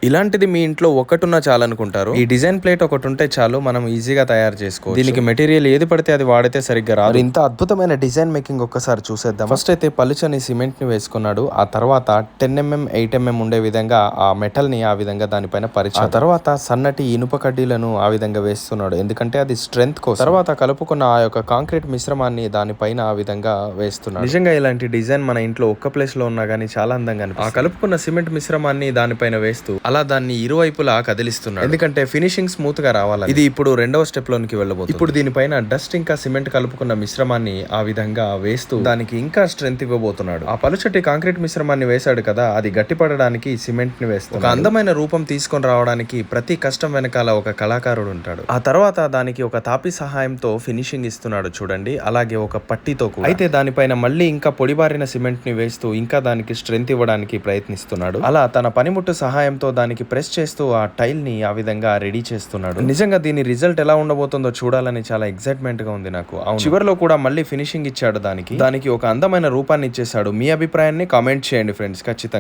ఇలాంటిది మీ ఇంట్లో ఒకటున్నా చాలనుకుంటారు. ఈ డిజైన్ ప్లేట్ ఒకటి ఉంటే చాలు, మనం ఈజీగా తయారు చేసుకోవచ్చు. దీనికి మెటీరియల్ ఏది పడితే అది వాడితే సరిగ్గా రాదు. ఇంత అద్భుతమైన డిజైన్ మేకింగ్ ఒక్కసారి చూసేద్దాం. ఫస్ట్ అయితే పలుచని సిమెంట్ ని వేసుకున్నాడు. ఆ తర్వాత 10mm 8mm ఉండే విధంగా ఆ మెటల్ ని ఆ విధంగా దానిపైన పరిచి, ఆ తర్వాత సన్నటి ఇనుప కడ్డీలను ఆ విధంగా వేస్తున్నాడు, ఎందుకంటే అది స్ట్రెంత్ కోసం. తర్వాత కలుపుకున్న ఆ యొక్క కాంక్రీట్ మిశ్రమాన్ని దానిపైన ఆ విధంగా వేస్తున్నాడు. నిజంగా ఇలాంటి డిజైన్ మన ఇంట్లో ఒక్క ప్లేస్ లో ఉన్నా గానీ చాలా అందంగా అనిపిస్తుంది. ఆ కలుపుకున్న సిమెంట్ మిశ్రమాన్ని దానిపైన వేస్తూ అలా దాన్ని ఇరువైపులా కదిలిస్తున్నాడు, ఎందుకంటే ఫినిషింగ్ స్మూత్ గా రావాలి. ఇది ఇప్పుడు రెండవ స్టెప్ లోనికి వెళ్ళబోతుంది. ఇప్పుడు దీనిపైన డస్ట్ ఇంకా సిమెంట్ కలుపుకున్న మిశ్రమాన్ని ఆ విధంగా వేస్తూ దానికి ఇంకా స్ట్రెంత్ ఇవ్వబోతున్నాడు. ఆ పలుచటి కాంక్రీట్ మిశ్రమాన్ని వేశాడు కదా, అది గట్టిపడడానికి సిమెంట్ ని వేస్తూ ఒక అందమైన రూపం తీసుకొని రావడానికి ప్రతి కష్టం వెనకాల ఒక కళాకారుడు ఉంటాడు. ఆ తర్వాత దానికి ఒక తాపి సహాయంతో ఫినిషింగ్ ఇస్తున్నాడు చూడండి, అలాగే ఒక పట్టీతో కూడా. అయితే దానిపైన మళ్ళీ ఇంకా పొడిబారిన సిమెంట్ ని వేస్తూ ఇంకా దానికి స్ట్రెంత్ ఇవ్వడానికి ప్రయత్నిస్తున్నాడు. అలా తన పనిముట్టు సహాయంతో దానికి ప్రెస్ చేస్తూ ఆ టైల్ ని ఆ విధంగా రెడీ చేస్తున్నాడు. నిజంగా దీని రిజల్ట్ ఎలా ఉండబోతుందో చూడాలని చాలా ఎక్సైట్మెంట్ గా ఉంది నాకు. చివరిలో కూడా మళ్ళీ ఫినిషింగ్ ఇచ్చాడు, దానికి ఒక అందమైన రూపాన్ని ఇచ్చేసాడు. మీ అభిప్రాయాన్ని కామెంట్ చేయండి ఫ్రెండ్స్ ఖచ్చితంగా.